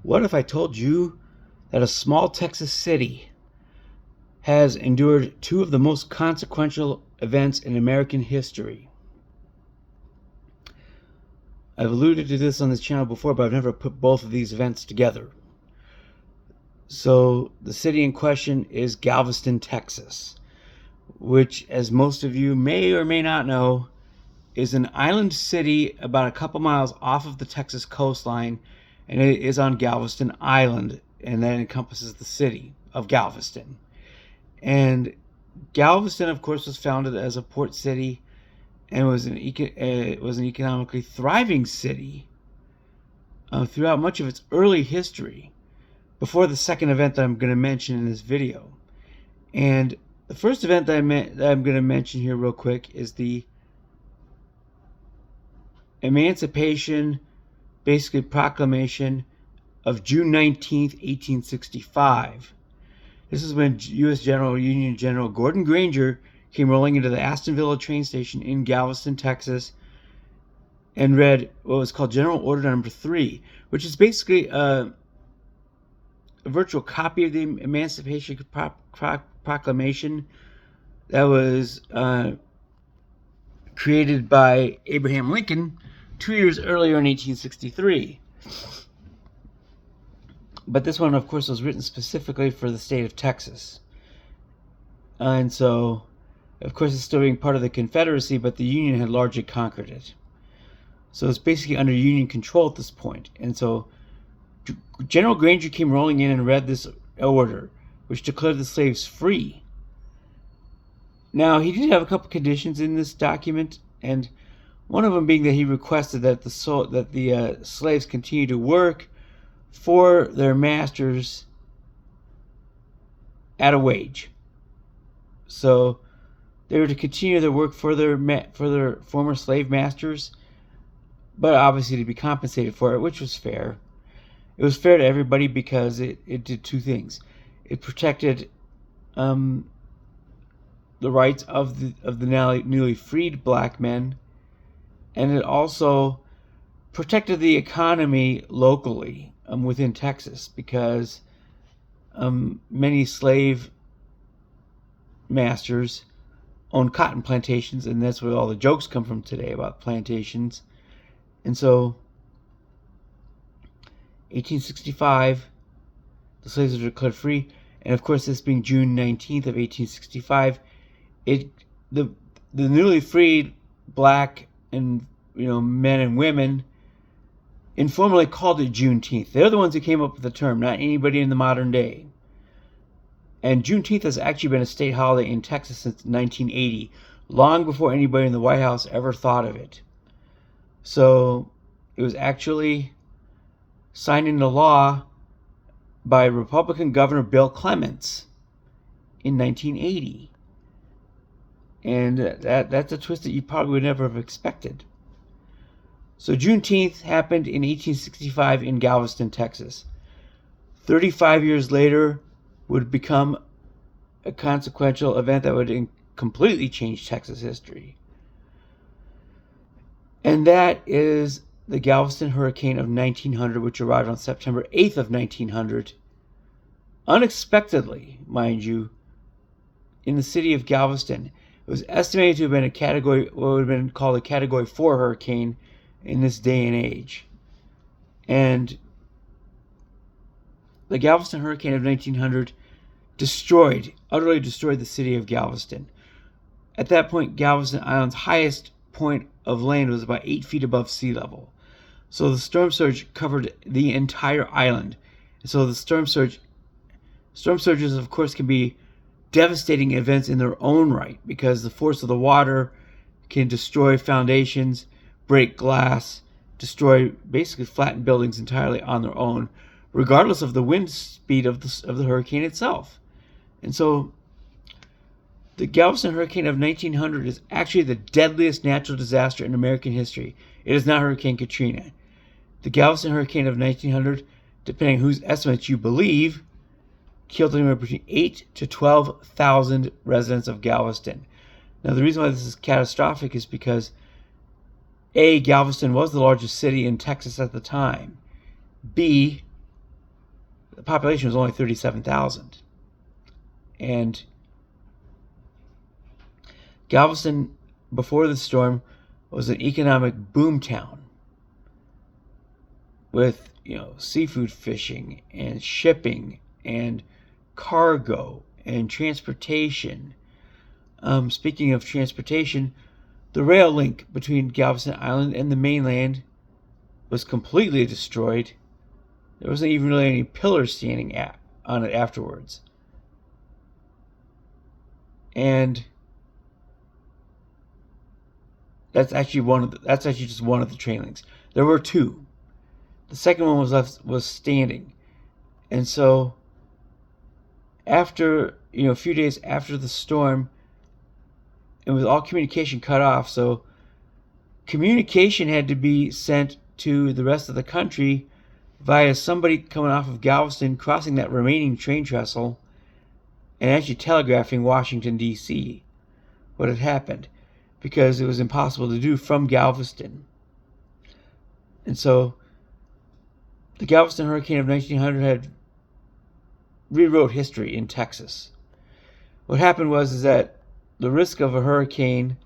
What if I told you that a small Texas city has endured two of the most consequential events in American history? I've alluded to this on this channel before, but I've never put both of these events together. So the city in question is Galveston, Texas, which, as most of you may or may not know, is an island city about a couple miles off of the Texas coastline, and it is on Galveston Island, and that encompasses the city of Galveston. And Galveston, of course, was founded as a port city and was an economically thriving city throughout much of its early history, before the second event that I'm going to mention in this video. And the first event that I'm going to mention here real quick is the Emancipation, basically proclamation of June 19th, 1865. This is when Union General Gordon Granger came rolling into the Aston Villa train station in Galveston, Texas, and read what was called General Order Number 3, which is basically a virtual copy of the Emancipation Proclamation that was created by Abraham Lincoln 2 years earlier in 1863. But this one, of course, was written specifically for the state of Texas. And so, of course, it's still being part of the Confederacy, but the Union had largely conquered it. So it's basically under Union control at this point. And so General Granger came rolling in and read this order, which declared the slaves free. Now, he did have a couple conditions in this document, and one of them being that he requested that the slaves continue to work for their masters at a wage. So they were to continue their work for their former slave masters, but obviously to be compensated for it, which was fair. It was fair to everybody because it did two things. It protected the rights of the newly freed black men, and it also protected the economy locally within Texas, because many slave masters owned cotton plantations, and that's where all the jokes come from today about plantations. And so 1865, the slaves were declared free, and of course, this being June 19th of 1865, the newly freed black and men and women informally called it Juneteenth. They're the ones who came up with the term, not anybody in the modern day. And Juneteenth has actually been a state holiday in Texas since 1980, long before anybody in the White House ever thought of it. So it was actually signed into law by Republican Governor Bill Clements in 1980. And that's a twist that you probably would never have expected. So Juneteenth happened in 1865 in Galveston, Texas. 35 years later would become a consequential event that would completely change Texas history. And that is the Galveston hurricane of 1900, which arrived on September 8th of 1900. Unexpectedly, mind you, in the city of Galveston. It was estimated to have been what would have been called a Category 4 hurricane in this day and age. And the Galveston hurricane of 1900 utterly destroyed the city of Galveston. At that point, Galveston Island's highest point of land was about 8 feet above sea level. So the storm surge covered the entire island. And so the storm surges, of course, can be devastating events in their own right, because the force of the water can destroy foundations, break glass, basically flatten buildings entirely on their own, regardless of the wind speed of the hurricane itself. And so the Galveston hurricane of 1900 is actually the deadliest natural disaster in American history. It is not Hurricane Katrina. The Galveston hurricane of 1900, depending on whose estimates you believe, killed anywhere between 8,000 to 12,000 residents of Galveston. Now, the reason why this is catastrophic is because A, Galveston was the largest city in Texas at the time. B, the population was only 37,000. And Galveston, before the storm, was an economic boom town with, seafood fishing and shipping and cargo and transportation. Speaking of transportation, the rail link between Galveston Island and the mainland was completely destroyed. There wasn't even really any pillars standing on it afterwards. And that's actually just one of the train links. There were two. The second one was standing. And so after, a few days after the storm, it was all communication cut off. So communication had to be sent to the rest of the country via somebody coming off of Galveston, crossing that remaining train trestle, and actually telegraphing Washington, D.C. what had happened, because it was impossible to do from Galveston. And so the Galveston hurricane of 1900 had rewrote history in Texas. What happened was that the risk of a hurricane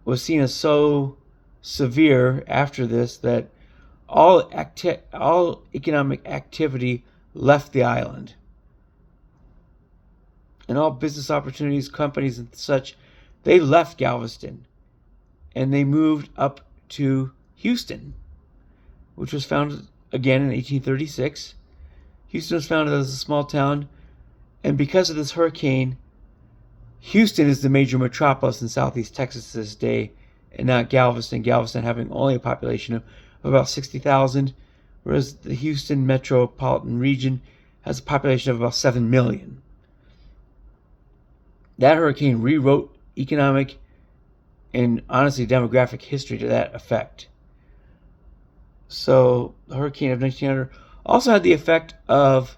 was seen as so severe after this that all economic activity left the island. And all business opportunities, companies and such, they left Galveston and they moved up to Houston, which was founded again in 1836. Houston was founded as a small town, and because of this hurricane, Houston is the major metropolis in southeast Texas to this day, and not Galveston. Galveston having only a population of about 60,000, whereas the Houston metropolitan region has a population of about 7 million. That hurricane rewrote economic and honestly demographic history to that effect. So the hurricane of 1900 also had the effect of,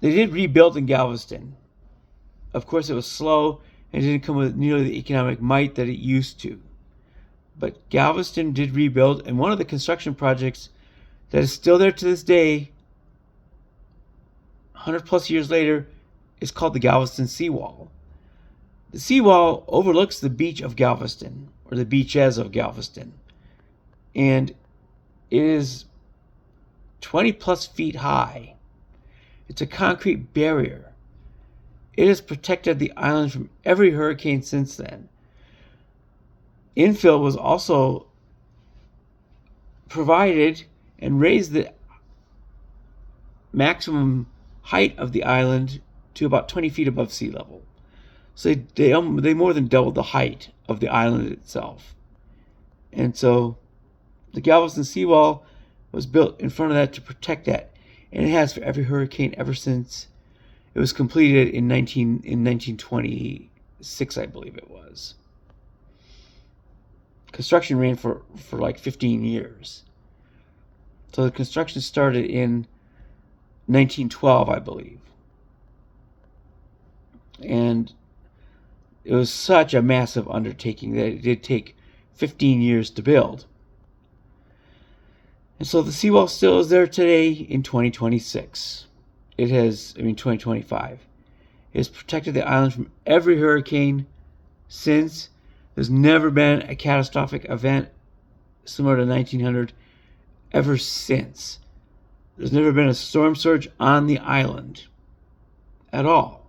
they did rebuild in Galveston. Of course, it was slow and didn't come with nearly the economic might that it used to. But Galveston did rebuild, and one of the construction projects that is still there to this day, 100 plus years later, is called the Galveston Seawall. The seawall overlooks the beach of Galveston, or the beaches of Galveston, and it is 20 plus feet high. It's a concrete barrier. It has protected the island from every hurricane since then. Infill was also provided and raised the maximum height of the island to about 20 feet above sea level. So they more than doubled the height of the island itself. And so the Galveston seawall was built in front of that to protect that. And it has for every hurricane ever since. It was completed in 1926, I believe it was. Construction ran for like 15 years. So the construction started in 1912, I believe. And it was such a massive undertaking that it did take 15 years to build. And so the seawall still is there today in 2026. 2025. It has protected the island from every hurricane since. There's never been a catastrophic event similar to 1900 ever since. There's never been a storm surge on the island at all,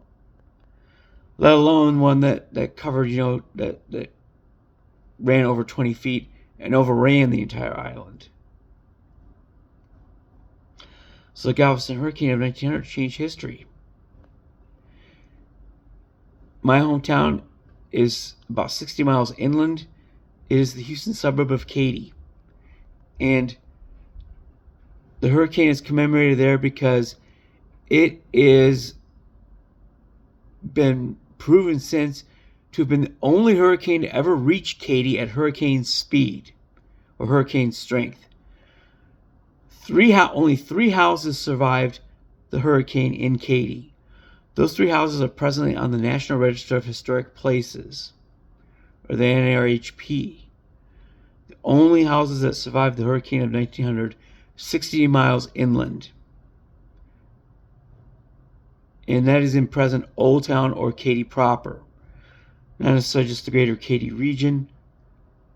let alone one that covered, that ran over 20 feet and overran the entire island. So the Galveston hurricane of 1900 changed history. My hometown is about 60 miles inland. It is the Houston suburb of Katy. And the hurricane is commemorated there because it is been proven since to have been the only hurricane to ever reach Katy at hurricane speed or hurricane strength. Only 3 houses survived the hurricane in Katy. Those 3 houses are presently on the National Register of Historic Places, or the NRHP. The only houses that survived the hurricane of 1900 60 miles inland. And that is in present Old Town or Katy proper. Not necessarily just the greater Katy region,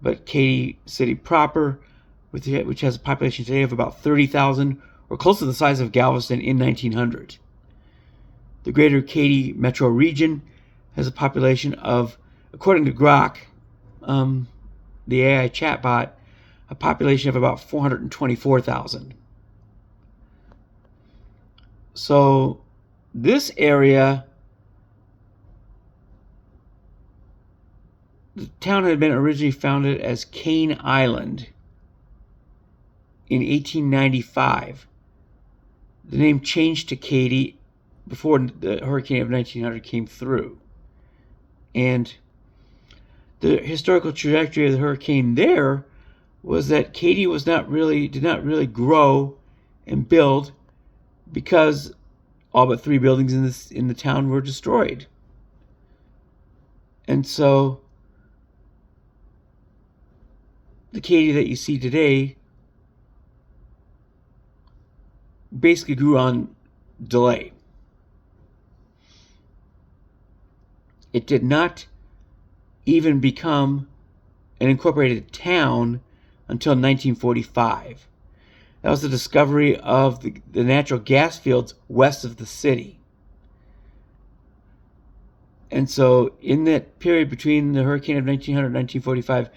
but Katy City proper, which has a population today of about 30,000, or close to the size of Galveston in 1900. The greater Katy metro region has a population of, according to Grok, the AI chatbot, a population of about 424,000. So this area, the town had been originally founded as Cane Island in 1895. The name changed to Katy before the hurricane of 1900 came through. And the historical trajectory of the hurricane there was that Katy did not really grow and build because all but 3 buildings in the town were destroyed. And so the Katy that you see today basically grew on delay. It did not even become an incorporated town until 1945. That was the discovery of the natural gas fields west of the city. And so in that period between the hurricane of 1900 and 1945,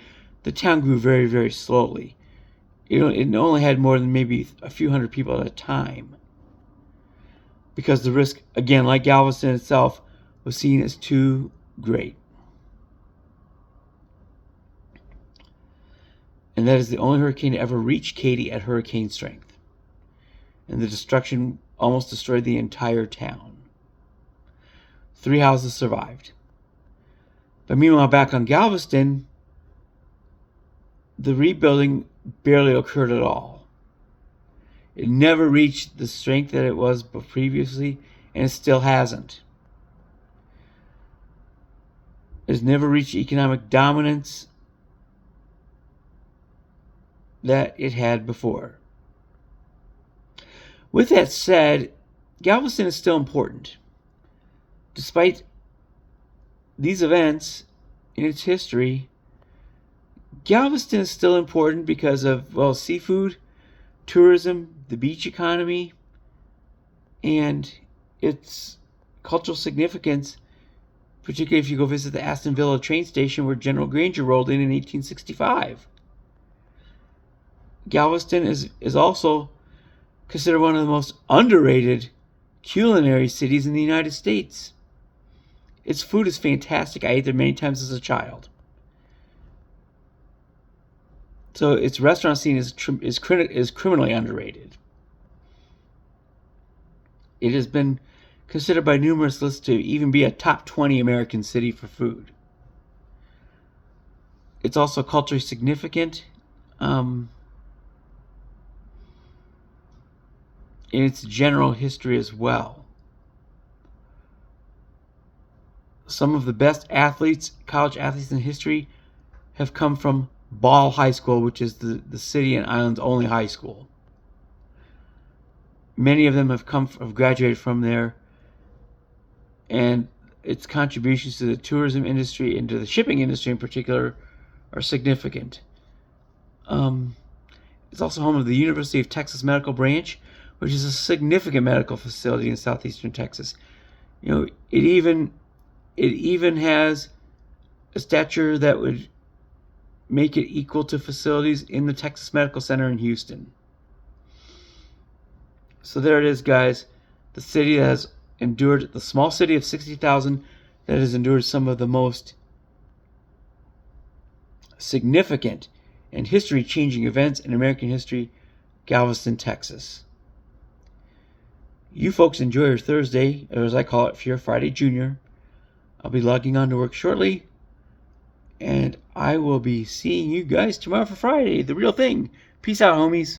the town grew very, very slowly. It only had more than maybe a few hundred people at a time, because the risk, again, like Galveston itself, was seen as too great. And that is the only hurricane to ever reach Katy at hurricane strength. And the destruction almost destroyed the entire town. 3 houses survived. But meanwhile, back on Galveston, the rebuilding barely occurred at all. It never reached the strength that it was previously, and it still hasn't. It has never reached economic dominance that it had before. With that said, Galveston is still important. Despite these events in its history, Galveston is still important because of, well, seafood, tourism, the beach economy, and its cultural significance, particularly if you go visit the Aston Villa train station where General Granger rolled in 1865. Galveston is also considered one of the most underrated culinary cities in the United States. Its food is fantastic. I ate there many times as a child. So its restaurant scene is criminally underrated. It has been considered by numerous lists to even be a top 20 American city for food. It's also culturally significant in its general history as well. Some of the best athletes, college athletes in history, have come from Ball High School, which is the city and island's only high school. Many of them have graduated from there, and its contributions to the tourism industry and to the shipping industry in particular are significant. It's also home of the University of Texas Medical Branch, which is a significant medical facility in southeastern Texas. You know, it even has a stature that would make it equal to facilities in the Texas Medical Center in Houston. So there it is, guys. The city that has endured, the small city of 60,000 that has endured some of the most significant and history-changing events in American history, Galveston, Texas. You folks enjoy your Thursday, or as I call it, for your Friday Junior. I'll be logging on to work shortly, and I will be seeing you guys tomorrow for Friday, the real thing. Peace out, homies.